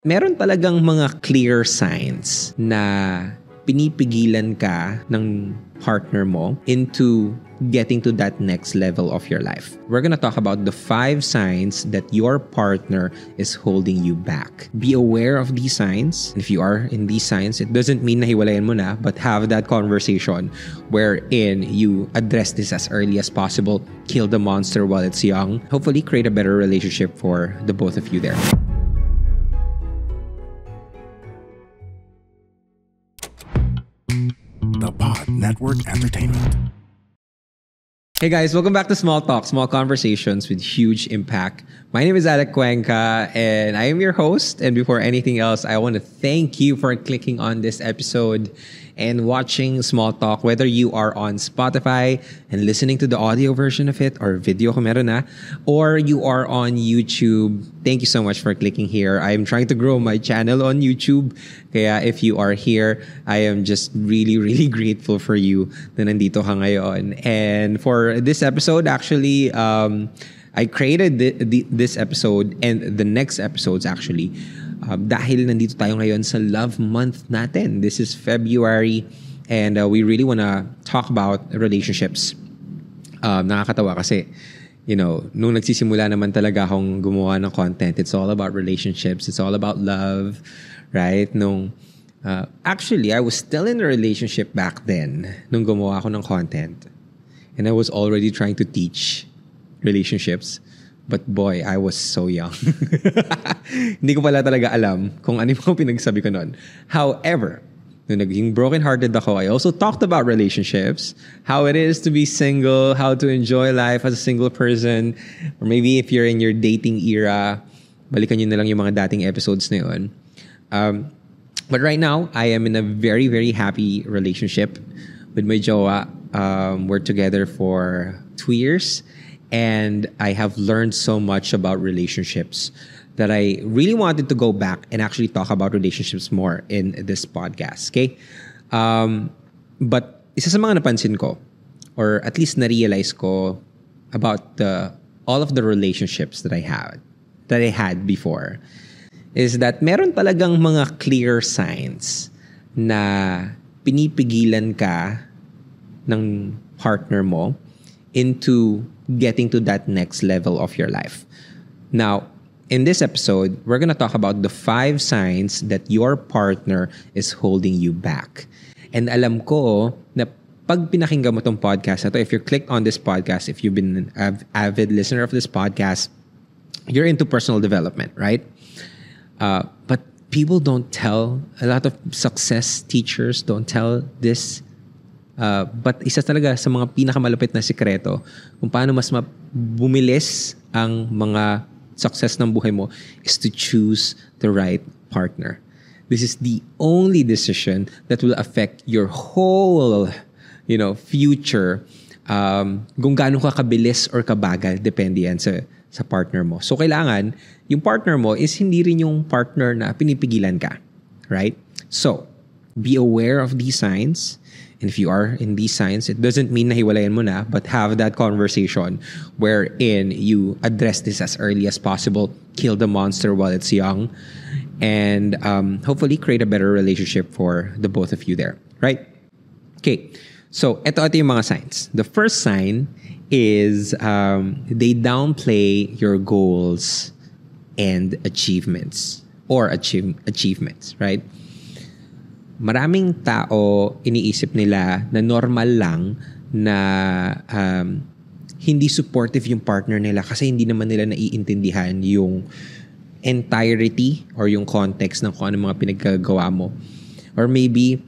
Meron talagang mga clear signs na pinipigilan ka ng partner mo into getting to that next level of your life. We're gonna talk about the 5 signs that your partner is holding you back. Be aware of these signs. If you are in these signs, it doesn't mean na hiwalayan mo na, but have that conversation wherein you address this as early as possible, kill the monster while it's young, hopefully create a better relationship for the both of you there. The Pod Network Entertainment. Hey guys, welcome back to Small Talk, small conversations with huge impact. My name is Alec Cuenca and I am your host. And before anything else, I want to thank you for clicking on this episode and watching Small Talk, whether you are on Spotify and listening to the audio version of it or video kung meron na, or you are on YouTube. Thank you so much for clicking here. I am trying to grow my channel on YouTube. Kaya if you are here, I am just really, really grateful for you na nandito ka ngayon. And for this episode, actually, I created this episode and the next episodes actually dahil nandito tayo ngayon sa Love Month natin. This is February and we really wanna talk about relationships. Nakakatawa kasi, you know, nung nagsisimula naman talaga akong gumawa ng content, it's all about relationships, it's all about love, right? Actually, I was still in a relationship back then nung gumawa ako ng content. And I was already trying to teach relationships. But boy, I was so young. Hindi ko pala talaga alam kung ano yung pinagsabi ko noon. However, nung naging broken-hearted ako, I also talked about relationships, how it is to be single, how to enjoy life as a single person, or maybe if you're in your dating era, balikan nyo na lang yung mga dating episodes na yun. But right now, I am in a very, very happy relationship with my jowa. We're together for 2 years. And I have learned so much about relationships that I really wanted to go back and actually talk about relationships more in this podcast. Okay? But isa sa mga napansin ko, or at least na-realize ko about all of the relationships that I had before, is that meron talagang mga clear signs na pinipigilan ka ng partner mo into getting to that next level of your life. Now, in this episode, we're gonna talk about the 5 signs that your partner is holding you back. And alam ko na pag pinakinggan mo tong podcast na to, if you click on this podcast, if you've been an avid listener of this podcast, you're into personal development, right? But people don't tell, a lot of success teachers don't tell this. But isa talaga sa mga pinakamalupit na sikreto kung paano mas bumilis ang mga success ng buhay mo is to choose the right partner. This is the only decision that will affect your whole, future. Kung gaano ka kabilis or kabagal, depende yan sa partner mo. So kailangan yung partner mo is hindi rin yung partner na pinipigilan ka, right? So be aware of these signs. And if you are in these signs, it doesn't mean na hiwalayan mo na, but have that conversation wherein you address this as early as possible, kill the monster while it's young, and hopefully create a better relationship for the both of you there, right? Okay, so ito yung mga signs. The first sign is they downplay your goals and achievements, right? Maraming tao iniisip nila na normal lang na hindi supportive yung partner nila kasi hindi naman nila naiintindihan yung entirety or yung context ng kung ano mga pinaggagawa mo. Or maybe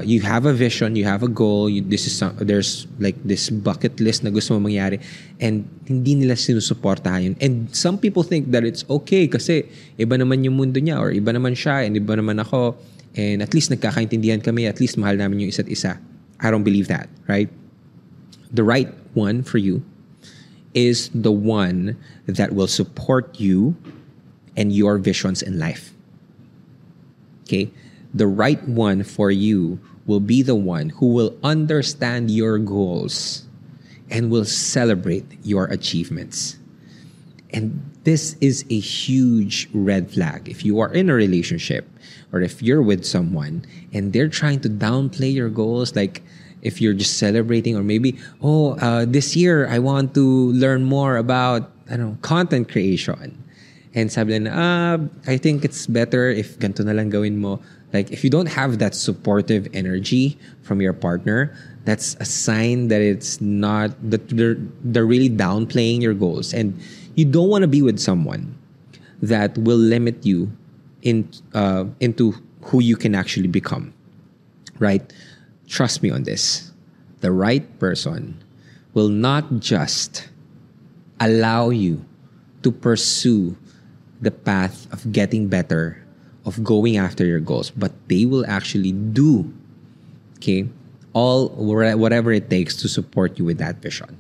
you have a vision, you have a goal, there's like this bucket list na gusto mo mangyari and hindi nila sinusuportahan yun. And some people think that it's okay kasi iba naman yung mundo niya or iba naman siya and iba naman ako. And at least nagkakaintindihan kami, at least mahal namin yung isa't isa. I don't believe that, right? The right one for you is the one that will support you and your visions in life. Okay? The right one for you will be the one who will understand your goals and will celebrate your achievements. And This is a huge red flag. If you are in a relationship or if you're with someone and they're trying to downplay your goals, like if you're just celebrating, or maybe, this year I want to learn more about, I don't know, content creation. And sabi na, I think it's better if ganito na lang gawin mo. Like, if you don't have that supportive energy from your partner, that's a sign that it's not, that they're really downplaying your goals. And you don't want to be with someone that will limit you into who you can actually become, right? Trust me on this. The right person will not just allow you to pursue the path of getting better, of going after your goals, but they will actually do, okay, whatever it takes to support you with that vision,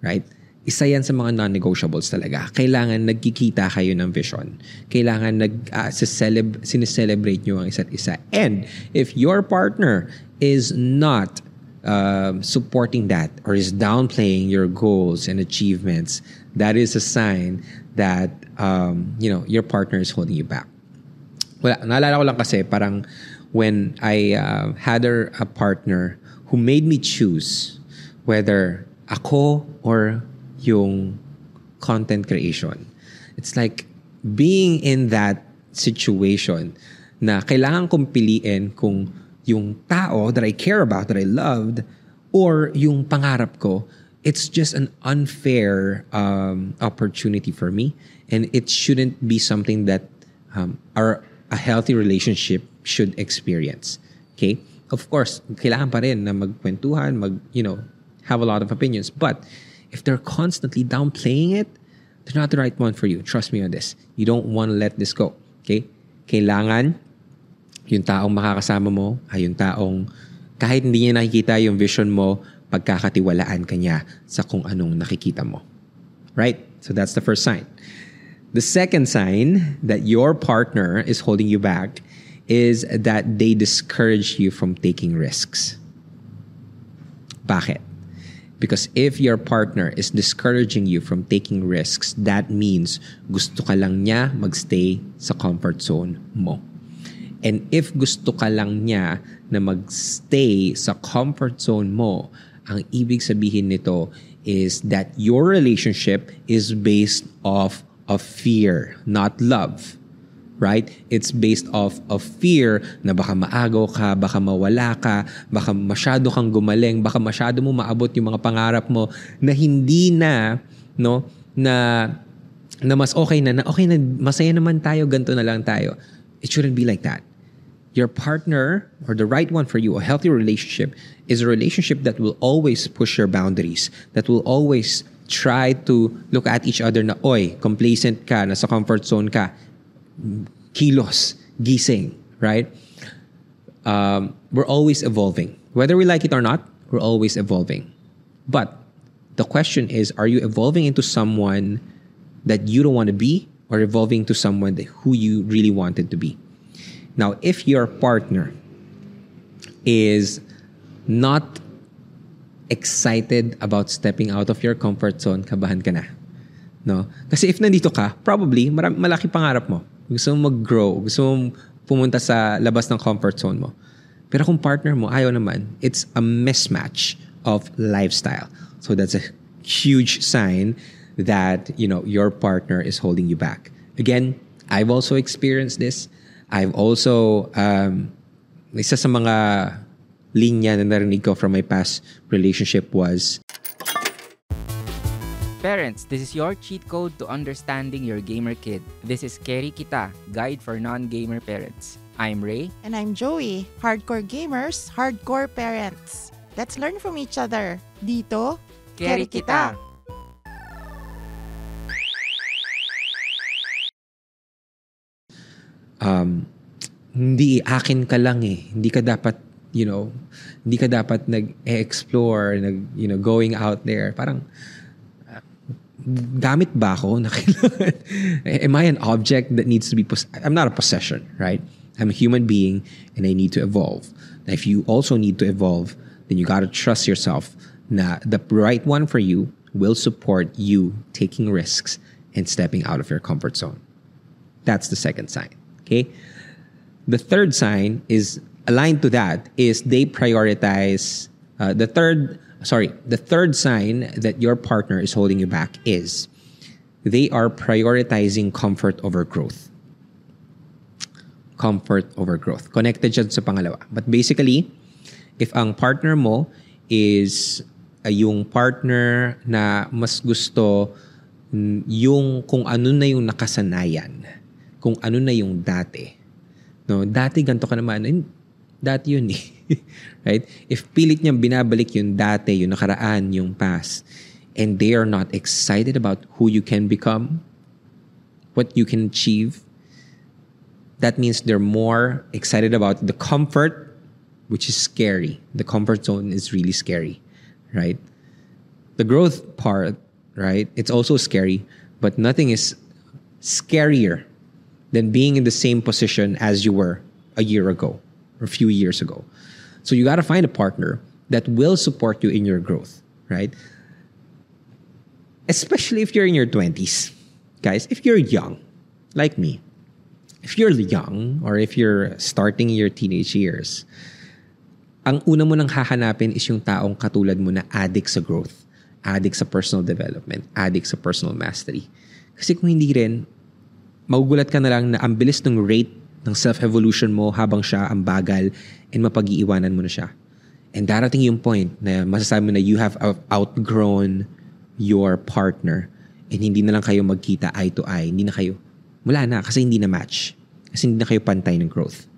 right? Isa yan sa mga non-negotiables talaga. Kailangan nagkikita kayo ng vision. Kailangan sineselebrate nyo ang isa't isa. And if your partner is not supporting that or is downplaying your goals and achievements, that is a sign that your partner is holding you back. Wala, naalala ko lang kasi parang when I had a partner who made me choose whether ako or yung content creation. It's like being in that situation na kailangan kong piliin kung yung tao that I care about, that I loved, or yung pangarap ko. It's just an unfair opportunity for me, and it shouldn't be something that a healthy relationship should experience. Okay? Of course, kailangan pa rin na magkwentuhan, have a lot of opinions, but if they're constantly downplaying it, they're not the right one for you. Trust me on this. You don't want to let this go. Okay? Kailangan yung taong makakasama mo ay yung taong kahit hindi niya nakikita yung vision mo, pagkakatiwalaan ka niya sa kung anong nakikita mo. Right? So that's the first sign. The second sign that your partner is holding you back is that they discourage you from taking risks. Bakit? Because if your partner is discouraging you from taking risks, that means gusto ka lang niya magstay sa comfort zone mo. And if gusto ka lang niya na magstay sa comfort zone mo, ang ibig sabihin nito is that your relationship is based off of fear, not love. Right? It's based off of fear na baka maagaw ka, baka mawala ka, baka masyado kang gumaling, baka masyado mo maabot yung mga pangarap mo na hindi na, na mas okay na masaya naman tayo, ganito na lang tayo. It shouldn't be like that. Your partner, or the right one for you, a healthy relationship, is a relationship that will always push your boundaries, that will always try to look at each other na, oy, complacent ka, nasa comfort zone ka, kilos, gising, right? We're always evolving. Whether we like it or not, we're always evolving. But the question is, are you evolving into someone that you don't want to be, or evolving to someone who you really wanted to be? Now, if your partner is not excited about stepping out of your comfort zone, kabahan ka na. No? Kasi if nandito ka, probably malaki pangarap mo. Gusto mo mag-grow, gusto mo pumunta sa labas ng comfort zone mo. Pero kung partner mo, ayaw naman, it's a mismatch of lifestyle. So that's a huge sign that, your partner is holding you back. Again, I've also experienced this. I've also, isa sa mga linya na narinig ko from my past relationship was, Parents, this is your cheat code to understanding your gamer kid. This is Keri Kita, Guide for Non-Gamer Parents. I'm Ray. And I'm Joey. Hardcore gamers, hardcore parents. Let's learn from each other. Dito, Keri Kita. Hindi akin ka lang eh. Hindi ka dapat, hindi ka dapat nag-explore, going out there. Parang, gamit ba ako? Am I an object that needs to be I'm not a possession, right? I'm a human being and I need to evolve. Now, if you also need to evolve, then you got to trust yourself na the right one for you will support you taking risks and stepping out of your comfort zone. That's the second sign. Okay? The third sign is aligned to that is they prioritize the third sign that your partner is holding you back is they are prioritizing comfort over growth. Comfort over growth. Connected siya sa pangalawa. But basically, if ang partner mo is yung partner na mas gusto yung kung ano na yung nakasanayan, kung ano na yung dati. No, dati ganito ka naman, dati yun eh. Right? If pilit niyang binabalik yung dati, yung nakaraan, yung past, and they are not excited about who you can become, what you can achieve, that means they're more excited about the comfort, which is scary. The comfort zone is really scary, right? The growth part, right? It's also scary, but nothing is scarier than being in the same position as you were a year ago or a few years ago. So you got to find a partner that will support you in your growth, right? Especially if you're in your 20s. Guys, if you're young, like me, if you're young or if you're starting your teenage years, ang una mo nang hahanapin is yung taong katulad mo na addict sa growth, addict sa personal development, addict sa personal mastery. Kasi kung hindi rin, magugulat ka na lang na ang bilis ng rate ng self-evolution mo habang siya ang bagal and mapag-iiwanan mo na siya. And darating yung point na masasabi mo na you have outgrown your partner and hindi na lang kayo magkita eye to eye. Hindi na kayo, wala na kasi hindi na match. Kasi hindi na kayo pantay ng growth.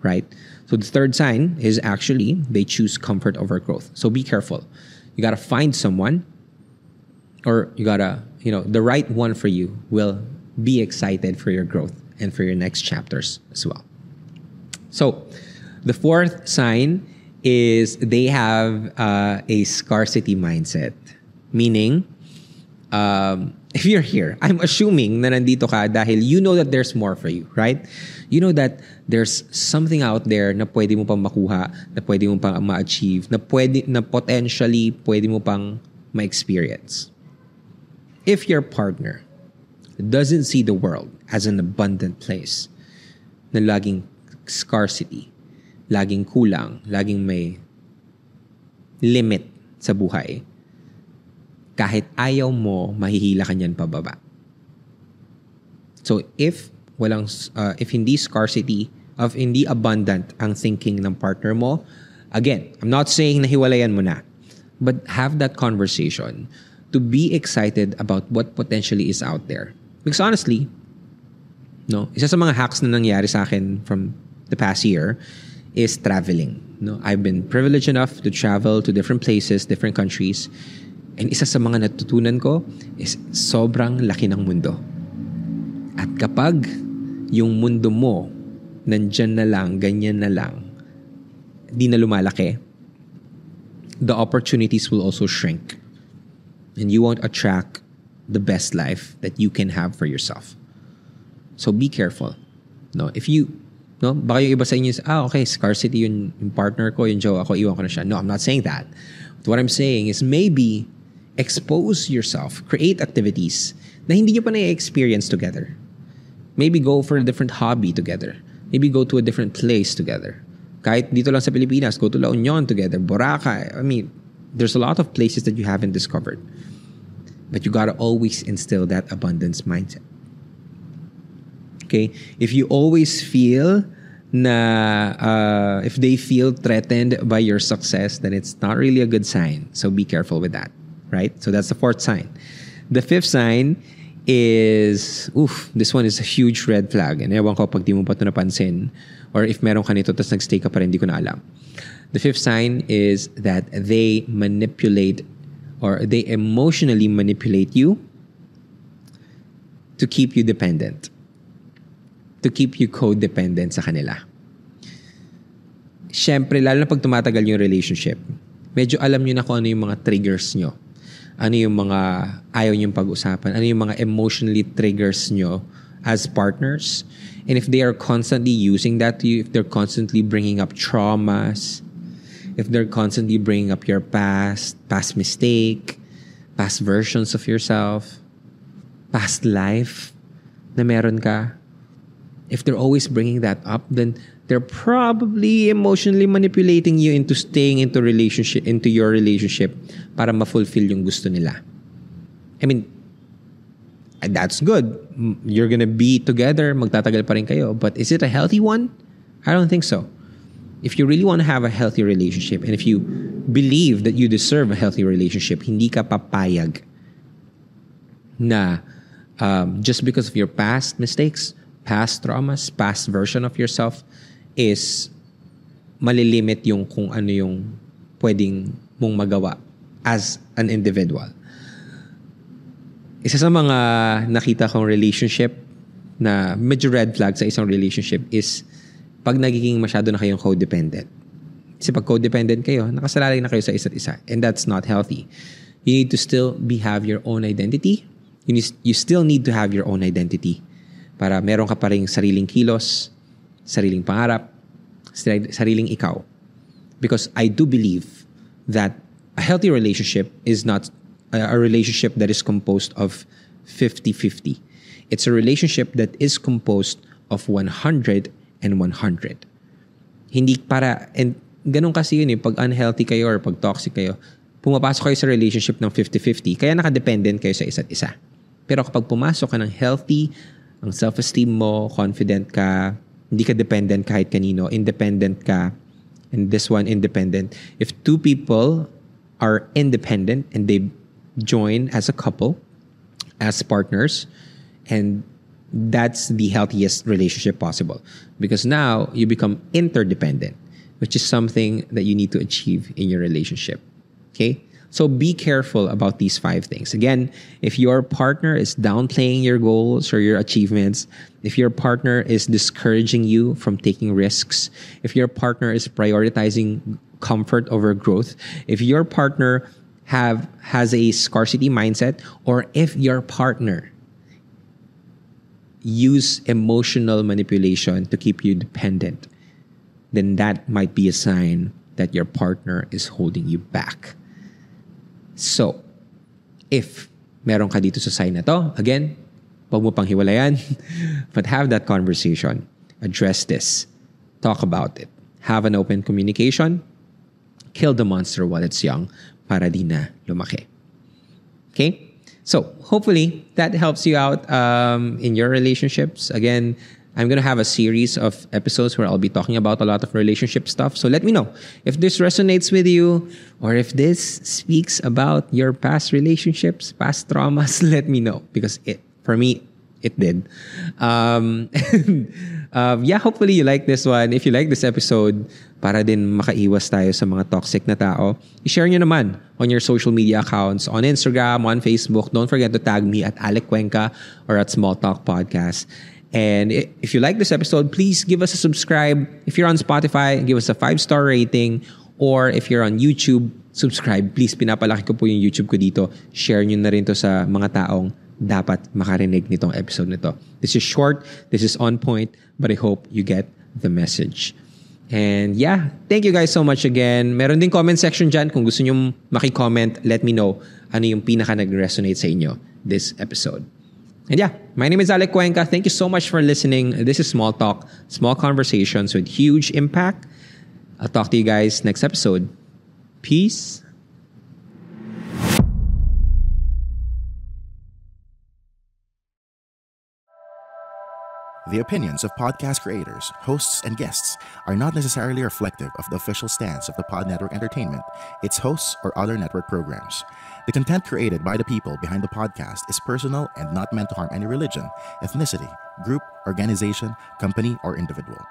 Right? So the third sign is actually they choose comfort over growth. So be careful. You gotta find someone or you gotta, the right one for you will be excited for your growth and for your next chapters as well. So the fourth sign is they have a scarcity mindset. Meaning, if you're here, I'm assuming na nandito ka dahil you know that there's more for you, right? You know that there's something out there na pwede mo pang makuha, na pwede mo pang ma-achieve, na potentially pwede mo pang ma-experience. If your partner doesn't see the world as an abundant place, na laging scarcity, laging kulang, laging may limit sa buhay, kahit ayaw mo, mahihila ka niyan pababa. So if hindi scarcity, of hindi abundant ang thinking ng partner mo, again, I'm not saying na hiwalayan mo na, but have that conversation to be excited about what potentially is out there. Because honestly, isa sa mga hacks na nangyari sa akin from the past year is traveling. I've been privileged enough to travel to different places, different countries. And isa sa mga natutunan ko is sobrang laki ng mundo. At kapag yung mundo mo nandyan na lang, ganyan na lang, di na lumalaki, the opportunities will also shrink. And you won't attract the best life that you can have for yourself. So be careful. If you, baka yung iba sa inyo is, okay, scarcity yung partner ko, yung jowa ko, iwan ko na siya. No, I'm not saying that. But what I'm saying is maybe expose yourself, create activities na hindi nyo pa na-experience together. Maybe go for a different hobby together. Maybe go to a different place together. Kahit dito lang sa Pilipinas, go to La Union together, Boracay. I mean, there's a lot of places that you haven't discovered. But you gotta always instill that abundance mindset. Okay? If you always feel if they feel threatened by your success, then it's not really a good sign. So be careful with that. Right? So that's the fourth sign. The fifth sign is, this one is a huge red flag. And ewan ko pag di mo pa ito napansin or if meron ka nito tapos nagstay ka pa rin, di ko na alam. The fifth sign is that they manipulate or they emotionally manipulate you to keep you dependent. To keep you codependent sa kanila. Siyempre, lalo na pag tumatagal yung relationship, medyo alam nyo na kung ano yung mga triggers nyo. Ano yung mga ayaw nyong pag-usapan? Ano yung mga emotionally triggers nyo as partners? And if they are constantly using that to you, if they're constantly bringing up traumas, if they're constantly bringing up your past mistake, past versions of yourself, past life na meron ka, if they're always bringing that up, then they're probably emotionally manipulating you into staying into your relationship para ma-fulfill yung gusto nila. I mean, that's good. You're gonna be together, magtatagal pa rin kayo. But is it a healthy one? I don't think so. If you really want to have a healthy relationship, and if you believe that you deserve a healthy relationship, hindi ka papayag na just because of your past mistakes, past traumas, past version of yourself is malilimit yung kung ano yung pwedeng mong magawa as an individual. Isa sa mga nakita kong relationship na medyo red flag sa isang relationship is pag nagiging masyado na kayong codependent. Kasi pag codependent kayo, nakasalalay na kayo sa isa't isa. And that's not healthy. You need to still have your own identity. You still need to have your own identity para meron ka pa ring sariling kilos, sariling pangarap, sariling ikaw. Because I do believe that a healthy relationship is not a relationship that is composed of 50-50. It's a relationship that is composed of 100 and 100. Hindi para, and ganun kasi yun pag unhealthy kayo or pag toxic kayo, pumapasok kayo sa relationship ng 50-50, kaya nakadependent kayo sa isa't isa. Pero kapag pumasok ka ng healthy, ang self-esteem mo, confident ka, hindi ka dependent kahit kanino, independent ka, and this one independent. If two people are independent and they join as a couple, as partners, and that's the healthiest relationship possible. Because now you become interdependent, which is something that you need to achieve in your relationship. Okay? So be careful about these 5 things. Again, if your partner is downplaying your goals or your achievements, if your partner is discouraging you from taking risks, if your partner is prioritizing comfort over growth, if your partner has a scarcity mindset, or if your partner use emotional manipulation to keep you dependent, then that might be a sign that your partner is holding you back. So, if meron ka dito sa sign na to, again, huwag mo pang hiwalayan, but have that conversation. Address this. Talk about it. Have an open communication. Kill the monster while it's young para di na lumaki. Okay? So, hopefully, that helps you out in your relationships. Again, I'm going to have a series of episodes where I'll be talking about a lot of relationship stuff. So let me know if this resonates with you or if this speaks about your past relationships, past traumas. Let me know because for me, it did. Yeah, hopefully you like this one. If you like this episode, para din makaiwas tayo sa mga toxic na tao, i-share nyo naman on your social media accounts, on Instagram, on Facebook. Don't forget to tag me at Alec Cuenca or at Small Talk Podcast. And if you like this episode, please give us a subscribe. If you're on Spotify, give us a 5-star rating. Or if you're on YouTube, subscribe. Please, pinapalaki ko po yung YouTube ko dito. Share nyo na rin to sa mga taong dapat makarinig nitong episode nito. This is short, this is on point, but I hope you get the message. And yeah, thank you guys so much again. Meron din comment section dyan. Kung gusto nyo maki-comment, let me know ano yung pinaka nag-resonate sa inyo this episode. And yeah, my name is Alec Cuenca. Thank you so much for listening. This is Small Talk, small conversations with huge impact. I'll talk to you guys next episode. Peace. The opinions of podcast creators, hosts, and guests are not necessarily reflective of the official stance of the Pod Network Entertainment, its hosts, or other network programs. The content created by the people behind the podcast is personal and not meant to harm any religion, ethnicity, group, organization, company, or individual.